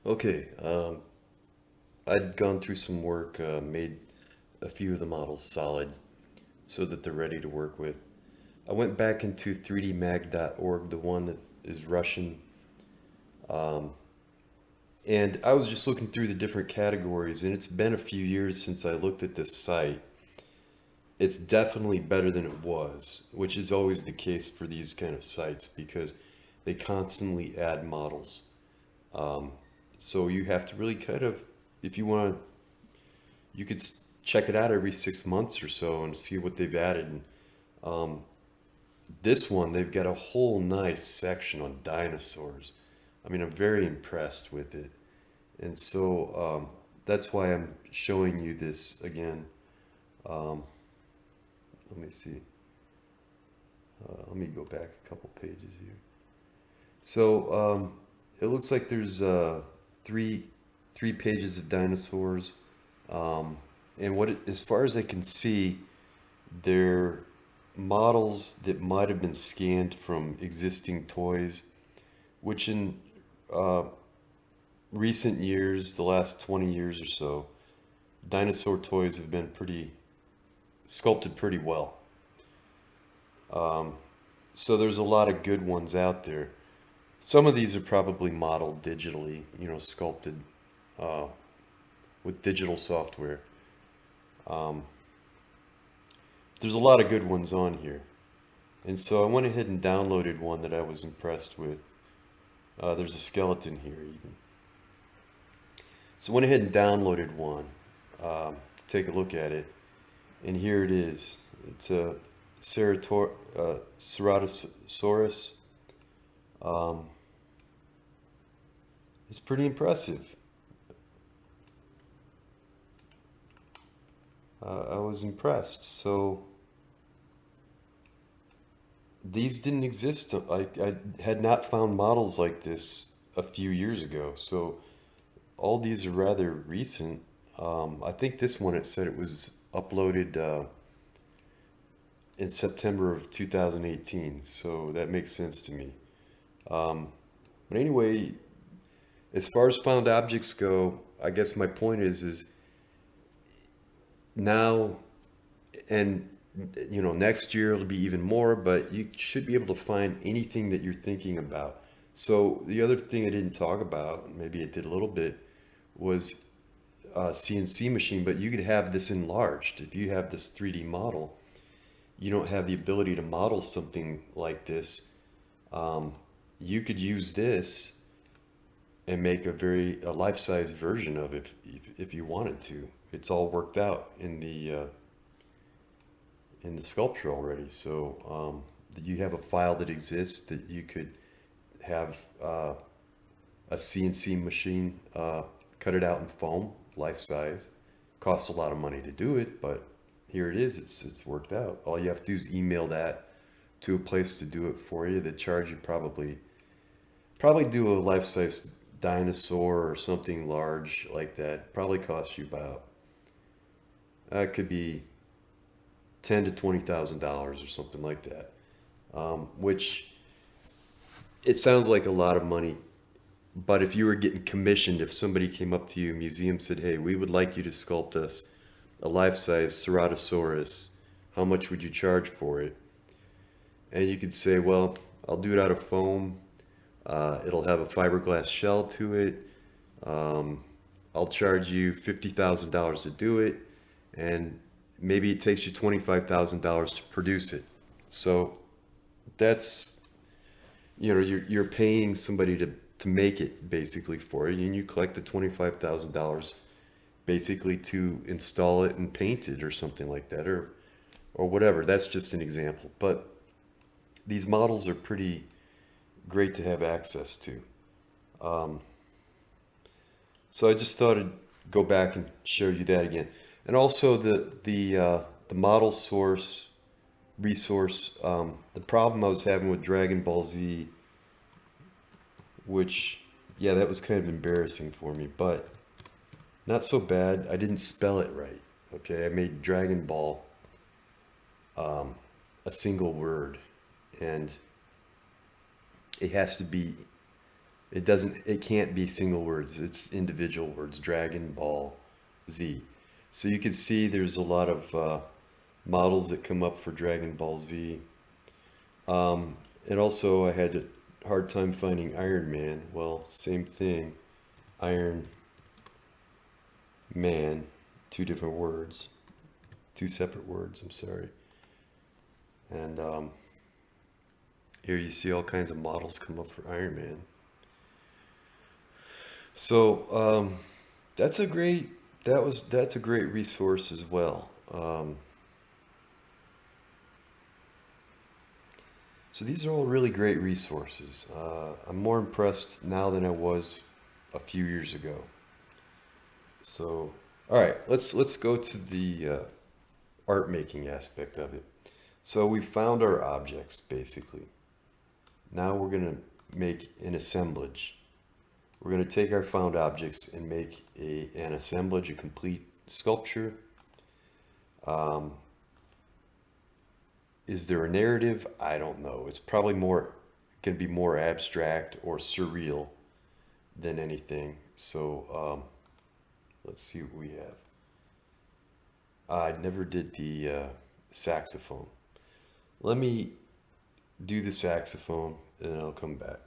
Okay, I'd gone through some work, made a few of the models solid so that they're ready to work with. I went back into 3dmag.org, the one that is Russian, and I was just looking through the different categories, and it's been a few years since I looked at this site. It's definitely better than it was, which is always the case for these kind of sites because they constantly add models. Um, so you have to really kind of, if you want to, you could check it out every 6 months or so and see what they've added. And this one, they've got a whole nice section on dinosaurs. I mean, I'm very impressed with it. And so that's why I'm showing you this again. Um, Let me see. Let me go back a couple pages here. So it looks like there's three three pages of dinosaurs. Um, and as far as I can see, they're models that might have been scanned from existing toys, which in uh, recent years, the last 20 years or so, dinosaur toys have been pretty sculpted pretty well. Um, so there's a lot of good ones out there. Some of these are probably modeled digitally, sculpted uh, with digital software. Um, there's a lot of good ones on here. And so I went ahead and downloaded one that I was impressed with. There's a skeleton here even. So I went ahead and downloaded one to take a look at it. And here it is. It's a Ceratosaurus. Um, it's pretty impressive. I was impressed. So these didn't exist. I had not found models like this a few years ago. So all these are rather recent. I think this one, it said it was uploaded in September of 2018. So that makes sense to me. Um, but anyway, as far as found objects go, I guess my point is now and next year it'll be even more, but you should be able to find anything that you're thinking about. So the other thing I didn't talk about, maybe it did a little bit, was CNC machine, but you could have this enlarged. If you have this 3D model, you don't have the ability to model something like this. Um, you could use this and make a life-size version of it if you wanted to. It's all worked out in the sculpture already. So you have a file that exists that you could have a CNC machine cut it out in foam, life size. Costs a lot of money to do it, but here it is. It's worked out. All you have to do is email that to a place to do it for you. They charge you probably do a life size dinosaur or something large like that. Probably costs you about it could be $10,000 to $20,000 or something like that. Which it sounds like a lot of money, but if you were getting commissioned, if somebody came up to you, a museum said, "Hey, we would like you to sculpt us a life-size Ceratosaurus. How much would you charge for it?" And you could say, "Well, I'll do it out of foam. It'll have a fiberglass shell to it. Um, I'll charge you $50,000 to do it, and maybe it takes you $25,000 to produce it." So that's you're paying somebody to make it basically for you, and you collect the $25,000 basically to install it and paint it or something like that, or whatever. That's just an example, but these models are pretty great to have access to. Um, so I just thought I'd go back and show you that again, and also the model source resource. The problem I was having with Dragon Ball Z, which, yeah, that was kind of embarrassing for me, but not so bad. I didn't spell it right. Okay, I made Dragon Ball um, a single word, and it has to be It can't be single words. It's individual words. Dragon Ball Z. So you can see there's a lot of models that come up for Dragon Ball Z. And also I had a hard time finding Iron Man. Well, same thing. Iron Man, two different words, two separate words, I'm sorry. And here you see all kinds of models come up for Iron Man. So that's a great that's a great resource as well. So these are all really great resources. I'm more impressed now than I was a few years ago. So, all right, let's go to the art making aspect of it. So we found our objects basically. Now we're gonna make an assemblage. We're gonna take our found objects and make an assemblage, a complete sculpture. Is there a narrative? I don't know. It's probably more going to be more abstract or surreal than anything. So let's see what we have. I never did the saxophone. Let me do the saxophone and then I'll come back.